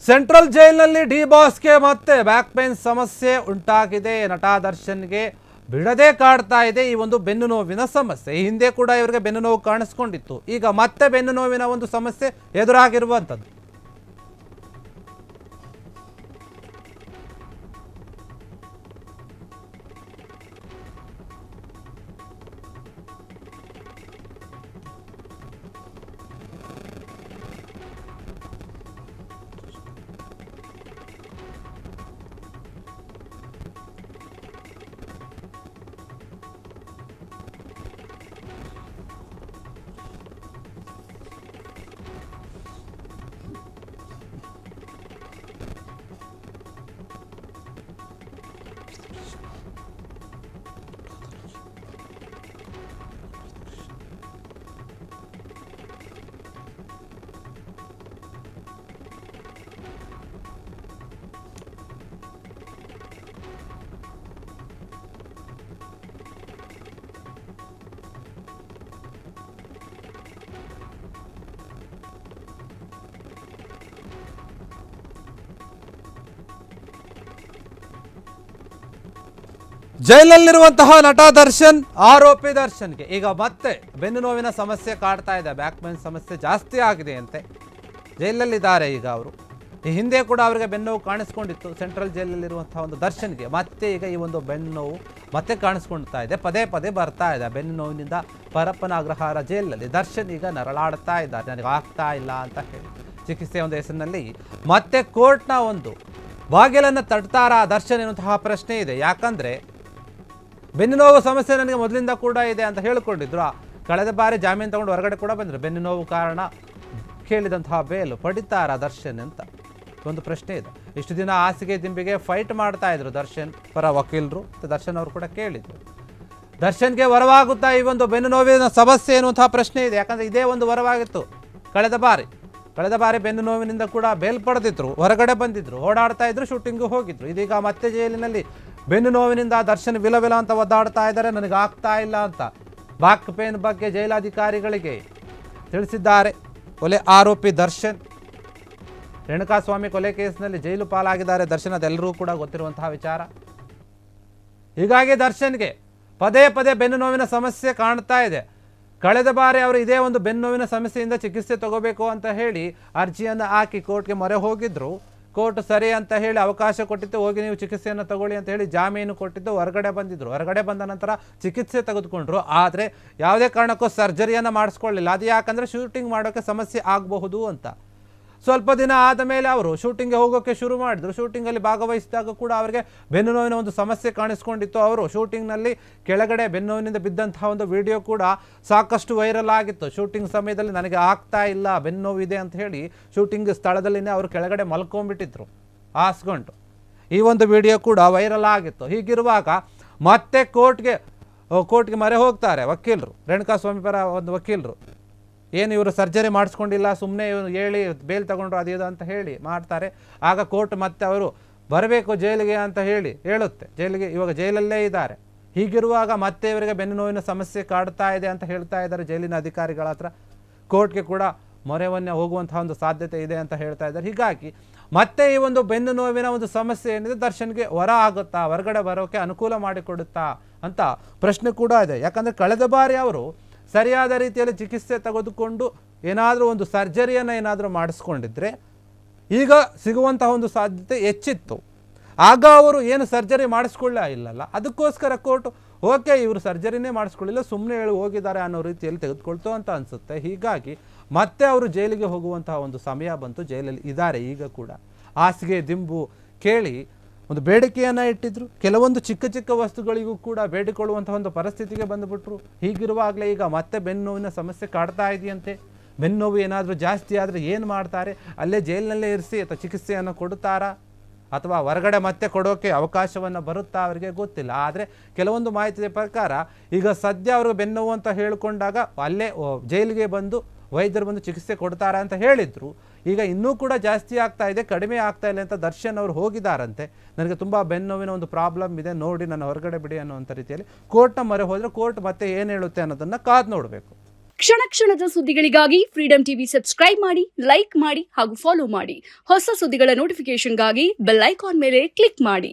Central ಜೈಲಿನಲ್ಲಿ D ಬಾಸ್ಗೆ ಮತ್ತೆ back pain ಸಮಸ್ಯೆ ಉಂಟಾಗಿದೆ. ನಟ ದರ್ಶನ್ಗೆ ಬಿಡದೆ ಕಾಡ್ತಾ ಇದೆ ಈ ಒಂದು ಬೆನ್ನು ನೋವಿನ ಸಮಸ್ಯೆ. ಈ ಹಿಂದೆ ಕೂಡ ಇವರಿಗೆ ಬೆನ್ನು ನೋವು ಕಾಣಿಸ್ಕೊಂಡಿತ್ತು. ಈಗ ಮತ್ತೆ ಬೆನ್ನು ನೋವಿನ ಒಂದು ಸಮಸ್ಯೆ ಎದುರಾಗಿರುವಂಥದ್ದು. ಜೈಲಲ್ಲಿರುವಂತಹ ನಟ ದರ್ಶನ್, ಆರೋಪಿ ದರ್ಶನ್ಗೆ ಈಗ ಮತ್ತೆ ಬೆನ್ನು ನೋವಿನ ಸಮಸ್ಯೆ ಕಾಡ್ತಾ ಇದೆ. ಬ್ಯಾಕ್ ಪೇನ್ ಸಮಸ್ಯೆ ಜಾಸ್ತಿ ಆಗಿದೆ ಅಂತೆ. ಜೈಲಲ್ಲಿದ್ದಾರೆ ಈಗ ಅವರು. ಈ ಹಿಂದೆ ಕೂಡ ಅವರಿಗೆ ಬೆನ್ನು ನೋವು ಕಾಣಿಸ್ಕೊಂಡಿತ್ತು. ಸೆಂಟ್ರಲ್ ಜೈಲಲ್ಲಿರುವಂತಹ ಒಂದು ದರ್ಶನ್ಗೆ ಮತ್ತೆ ಈಗ ಈ ಒಂದು ಬೆನ್ನು ನೋವು ಮತ್ತೆ ಕಾಣಿಸ್ಕೊಳ್ತಾ ಇದೆ. ಪದೇ ಪದೇ ಬರ್ತಾ ಇದೆ. ಬೆನ್ನು ನೋವಿನಿಂದ ಪರಪ್ಪನ ಅಗ್ರಹಾರ ಜೈಲಲ್ಲಿ ದರ್ಶನ್ ಈಗ ನರಳಾಡ್ತಾ ಇದ್ದಾರೆ. ನನಗೆ ಆಗ್ತಾ ಇಲ್ಲ ಅಂತ ಹೇಳಿ ಚಿಕಿತ್ಸೆ ಒಂದು ಹೆಸರಿನಲ್ಲಿ ಮತ್ತೆ ಕೋರ್ಟ್ನ ಒಂದು ಬಾಗಿಲನ್ನು ತಟ್ತಾರಾ ದರ್ಶನ್ ಎನ್ನುವಂತಹ ಪ್ರಶ್ನೆ ಇದೆ. ಯಾಕಂದ್ರೆ ಬೆನ್ನು ನೋವು ಸಮಸ್ಯೆ ನನಗೆ ಮೊದಲಿಂದ ಕೂಡ ಇದೆ ಅಂತ ಹೇಳಿಕೊಂಡಿದ್ರು. ಕಳೆದ ಬಾರಿ ಜಾಮೀನು ತಗೊಂಡು ಹೊರಗಡೆ ಕೂಡ ಬಂದರು. ಬೆನ್ನು ನೋವು ಕಾರಣ ಕೇಳಿದಂತಹ ಬೇಲು ಪಡಿತಾರ ದರ್ಶನ್ ಅಂತ ಒಂದು ಪ್ರಶ್ನೆ ಇದೆ. ಇಷ್ಟು ದಿನ ಹಾಸಿಗೆ ದಿಂಬಿಗೆ ಫೈಟ್ ಮಾಡ್ತಾ ಇದ್ರು ದರ್ಶನ್ ಪರ ವಕೀಲರು. ದರ್ಶನ್ ಅವರು ಕೂಡ ಕೇಳಿದ್ರು, ದರ್ಶನ್ಗೆ ವರವಾಗುತ್ತಾ ಈ ಒಂದು ಬೆನ್ನು ನೋವಿನ ಸಮಸ್ಯೆ ಎನ್ನುವಂತಹ ಪ್ರಶ್ನೆ ಇದೆ. ಯಾಕಂದರೆ ಇದೇ ಒಂದು ವರವಾಗಿತ್ತು ಕಳೆದ ಬಾರಿ ಬೆನ್ನು ನೋವಿನಿಂದ ಕೂಡ ಬೇಲ್ ಪಡೆದಿದ್ರು, ಹೊರಗಡೆ ಬಂದಿದ್ರು, ಓಡಾಡ್ತಾ ಇದ್ರು, ಶೂಟಿಂಗು ಹೋಗಿದ್ರು. ಇದೀಗ ಮತ್ತೆ ಜೈಲಿನಲ್ಲಿ ಬೆನ್ನು ನೋವಿನಿಂದ ದರ್ಶನ್ ವಿಲ ಅಂತ ಒದ್ದಾಡ್ತಾ ಇದ್ದಾರೆ. ನನಗೆ ಆಗ್ತಾ ಇಲ್ಲ ಅಂತ ಬ್ಯಾಕ್ ಪೇನ್ ಬಗ್ಗೆ ಜೈಲಾಧಿಕಾರಿಗಳಿಗೆ ತಿಳಿಸಿದ್ದಾರೆ ಕೊಲೆ ಆರೋಪಿ ದರ್ಶನ್. ರೇಣುಕಾಸ್ವಾಮಿ ಕೊಲೆ ಕೇಸಿನಲ್ಲಿ ಜೈಲು ಪಾಲಾಗಿದ್ದಾರೆ ದರ್ಶನ್, ಅದೆಲ್ಲರೂ ಕೂಡ ಗೊತ್ತಿರುವಂತಹ ವಿಚಾರ. ಹೀಗಾಗಿ ದರ್ಶನ್ಗೆ ಪದೇ ಪದೇ ಬೆನ್ನು ನೋವಿನ ಸಮಸ್ಯೆ ಕಾಣ್ತಾ ಇದೆ. ಕಳೆದ ಬಾರಿ ಅವರು ಇದೇ ಒಂದು ಬೆನ್ನು ನೋವಿನ ಸಮಸ್ಯೆಯಿಂದ ಚಿಕಿತ್ಸೆ ತಗೋಬೇಕು ಅಂತ ಹೇಳಿ ಅರ್ಜಿಯನ್ನು ಹಾಕಿ ಕೋರ್ಟ್ಗೆ ಮೊರೆ ಹೋಗಿದ್ರು. ಕೋರ್ಟ್ ಸರಿ ಅಂತ ಹೇಳಿ ಅವಕಾಶ ಕೊಟ್ಟಿತ್ತು, ಹೋಗಿ ನೀವು ಚಿಕಿತ್ಸೆಯನ್ನು ತಗೊಳ್ಳಿ ಅಂತ ಹೇಳಿ ಜಾಮೀನು ಕೊಟ್ಟಿದ್ದು. ಹೊರಗಡೆ ಬಂದಿದ್ರು. ಹೊರಗಡೆ ಬಂದ ನಂತರ ಚಿಕಿತ್ಸೆ ತೆಗೆದುಕೊಂಡ್ರು. ಆದರೆ ಯಾವುದೇ ಕಾರಣಕ್ಕೂ ಸರ್ಜರಿಯನ್ನು ಮಾಡಿಸ್ಕೊಳ್ಳಿಲ್ಲ. ಅದು ಯಾಕಂದರೆ ಶೂಟಿಂಗ್ ಮಾಡೋಕ್ಕೆ ಸಮಸ್ಯೆ ಆಗಬಹುದು ಅಂತ. ಸ್ವಲ್ಪ ದಿನ ಆದ ಮೇಲೆ ಅವರು ಶೂಟಿಂಗ್ಗೆ ಹೋಗೋಕ್ಕೆ ಶುರು ಮಾಡಿದ್ರು. ಶೂಟಿಂಗಲ್ಲಿ ಭಾಗವಹಿಸಿದಾಗ ಕೂಡ ಅವರಿಗೆ ಬೆನ್ನು ನೋವಿನ ಒಂದು ಸಮಸ್ಯೆ ಕಾಣಿಸ್ಕೊಂಡಿತ್ತು. ಅವರು ಶೂಟಿಂಗ್ನಲ್ಲಿ ಕೆಳಗಡೆ ಬೆನ್ನು ನೋವಿನಿಂದ ಬಿದ್ದಂತಹ ಒಂದು ವಿಡಿಯೋ ಕೂಡ ಸಾಕಷ್ಟು ವೈರಲ್ ಆಗಿತ್ತು. ಶೂಟಿಂಗ್ ಸಮಯದಲ್ಲಿ ನನಗೆ ಆಗ್ತಾ ಇಲ್ಲ, ಬೆನ್ನು ನೋವಿದೆ ಅಂತ ಹೇಳಿ ಶೂಟಿಂಗ್ ಸ್ಥಳದಲ್ಲಿನೇ ಅವರು ಕೆಳಗಡೆ ಮಲ್ಕೊಂಡ್ಬಿಟ್ಟಿದ್ರು ಹಾಸ್ಕೊಂಡು. ಈ ಒಂದು ವಿಡಿಯೋ ಕೂಡ ವೈರಲ್ ಆಗಿತ್ತು. ಹೀಗಿರುವಾಗ ಮತ್ತೆ ಕೋರ್ಟ್ಗೆ ಮೊರೆ ಹೋಗ್ತಾರೆ ವಕೀಲರು, ರೇಣುಕಾಸ್ವಾಮಿ ಪರ ಒಂದು ವಕೀಲರು. ಏನು ಇವರು ಸರ್ಜರಿ ಮಾಡಿಸ್ಕೊಂಡಿಲ್ಲ, ಸುಮ್ಮನೆ ಹೇಳಿ ಬೇಲ್ ತಗೊಂಡ್ರು ಅದು ಇದು ಅಂತ ಹೇಳಿ ಮಾಡ್ತಾರೆ. ಆಗ ಕೋರ್ಟ್ ಮತ್ತೆ ಅವರು ಬರಬೇಕು ಜೈಲಿಗೆ ಅಂತ ಹೇಳುತ್ತೆ. ಇವಾಗ ಜೈಲಲ್ಲೇ ಇದ್ದಾರೆ. ಹೀಗಿರುವಾಗ ಮತ್ತೆ ಇವರಿಗೆ ಬೆನ್ನು ನೋವಿನ ಸಮಸ್ಯೆ ಕಾಡ್ತಾ ಇದೆ ಅಂತ ಹೇಳ್ತಾ ಇದ್ದಾರೆ ಜೈಲಿನ ಅಧಿಕಾರಿಗಳ ಹತ್ರ. ಕೋರ್ಟ್ಗೆ ಕೂಡ ಮೊರೆವನ್ನೇ ಹೋಗುವಂತಹ ಒಂದು ಸಾಧ್ಯತೆ ಇದೆ ಅಂತ ಹೇಳ್ತಾ ಇದ್ದಾರೆ. ಹೀಗಾಗಿ ಮತ್ತೆ ಈ ಒಂದು ಬೆನ್ನು ನೋವಿನ ಒಂದು ಸಮಸ್ಯೆ ಏನಿದೆ ದರ್ಶನ್ಗೆ ಆಗುತ್ತಾ, ಹೊರಗಡೆ ಬರೋಕ್ಕೆ ಅನುಕೂಲ ಮಾಡಿಕೊಡುತ್ತಾ ಅಂತ ಪ್ರಶ್ನೆ ಕೂಡ ಇದೆ. ಯಾಕಂದರೆ ಕಳೆದ ಬಾರಿ ಅವರು ಸರಿಯಾದ ರೀತಿಯಲ್ಲಿ ಚಿಕಿತ್ಸೆ ತೆಗೆದುಕೊಂಡು ಏನಾದರೂ ಒಂದು ಸರ್ಜರಿಯನ್ನು ಏನಾದರೂ ಮಾಡಿಸ್ಕೊಂಡಿದ್ರೆ ಈಗ ಸಿಗುವಂತಹ ಒಂದು ಸಾಧ್ಯತೆ ಹೆಚ್ಚಿತ್ತು. ಆಗ ಅವರು ಏನು ಸರ್ಜರಿ ಮಾಡಿಸ್ಕೊಳ್ಳ ಅದಕ್ಕೋಸ್ಕರ ಕೋರ್ಟ್ ಓಕೆ ಇವರು ಸರ್ಜರಿನೇ ಮಾಡಿಸ್ಕೊಳ್ಳಿಲ್ಲ, ಸುಮ್ಮನೆ ಹೇಳಿ ಹೋಗಿದ್ದಾರೆ ಅನ್ನೋ ರೀತಿಯಲ್ಲಿ ತೆಗೆದುಕೊಳ್ತು ಅಂತ ಅನಿಸುತ್ತೆ. ಹೀಗಾಗಿ ಮತ್ತೆ ಅವರು ಜೈಲಿಗೆ ಹೋಗುವಂತಹ ಒಂದು ಸಮಯ ಬಂತು. ಜೈಲಲ್ಲಿ ಇದ್ದಾರೆ ಈಗ ಕೂಡ. ಹಾಸಿಗೆ ದಿಂಬು ಕೇಳಿ ಒಂದು ಬೇಡಿಕೆಯನ್ನು ಇಟ್ಟಿದ್ರು. ಕೆಲವೊಂದು ಚಿಕ್ಕ ಚಿಕ್ಕ ವಸ್ತುಗಳಿಗೂ ಕೂಡ ಬೇಡಿಕೊಳ್ಳುವಂಥ ಒಂದು ಪರಿಸ್ಥಿತಿಗೆ ಬಂದುಬಿಟ್ರು. ಹೀಗಿರುವಾಗಲೇ ಈಗ ಮತ್ತೆ ಬೆನ್ನು ನೋವಿನ ಸಮಸ್ಯೆ ಕಾಡ್ತಾ ಇದೆಯಂತೆ. ಬೆನ್ನು ನೋವು ಏನಾದರೂ ಜಾಸ್ತಿ ಆದರೆ ಏನು ಮಾಡ್ತಾರೆ? ಅಲ್ಲೇ ಜೈಲಿನಲ್ಲೇ ಇರಿಸಿ ಅಥವಾ ಚಿಕಿತ್ಸೆಯನ್ನು ಕೊಡುತ್ತಾರಾ ಅಥವಾ ಹೊರಗಡೆ ಮತ್ತೆ ಕೊಡೋಕ್ಕೆ ಅವಕಾಶವನ್ನು ಬರುತ್ತಾ ಅವರಿಗೆ ಗೊತ್ತಿಲ್ಲ. ಆದರೆ ಕೆಲವೊಂದು ಮಾಹಿತಿ ಪ್ರಕಾರ ಈಗ ಸದ್ಯ ಅವ್ರಿಗೆ ಬೆನ್ನು ನೋವು ಅಂತ ಹೇಳಿಕೊಂಡಾಗ ಅಲ್ಲೇ ಜೈಲಿಗೆ ಬಂದು ವೈದ್ಯರು ಬಂದು ಚಿಕಿತ್ಸೆ ಕೊಡ್ತಾರೆ ಅಂತ ಹೇಳಿದ್ರು. ಈಗ ಇನ್ನೂ ಕೂಡ ಜಾಸ್ತಿ ಆಗ್ತಾ ಇದೆ, ಕಡಿಮೆ ಆಗ್ತಾ ಇಲ್ಲ ಅಂತ ದರ್ಶನ್ ಅವರು ಹೋಗಿದ್ದಾರಂತೆ. ನನಗೆ ತುಂಬ ಬೆನ್ನು ನೋವಿನ ಒಂದು ಪ್ರಾಬ್ಲಮ್ ಇದೆ, ನೋಡಿ ನನ್ನ ಹೊರಗಡೆ ಬಿಡಿ ಅನ್ನೋಂಥ ರೀತಿಯಲ್ಲಿ ಕೋರ್ಟ್ನ ಮೊರೆ ಹೋದರೆ ಕೋರ್ಟ್ ಮತ್ತೆ ಏನು ಹೇಳುತ್ತೆ ಅನ್ನೋದನ್ನು ಕಾದು ನೋಡಬೇಕು. ಕ್ಷಣ ಕ್ಷಣದ ಸುದ್ದಿಗಳಿಗಾಗಿ ಫ್ರೀಡಂ ಟಿವಿ ಸಬ್ಸ್ಕ್ರೈಬ್ ಮಾಡಿ, ಲೈಕ್ ಮಾಡಿ ಹಾಗೂ ಫಾಲೋ ಮಾಡಿ. ಹೊಸ ಸುದ್ದಿಗಳ ನೋಟಿಫಿಕೇಶನ್ಗಾಗಿ ಬೆಲ್ ಐಕಾನ್ ಮೇಲೆ ಕ್ಲಿಕ್ ಮಾಡಿ.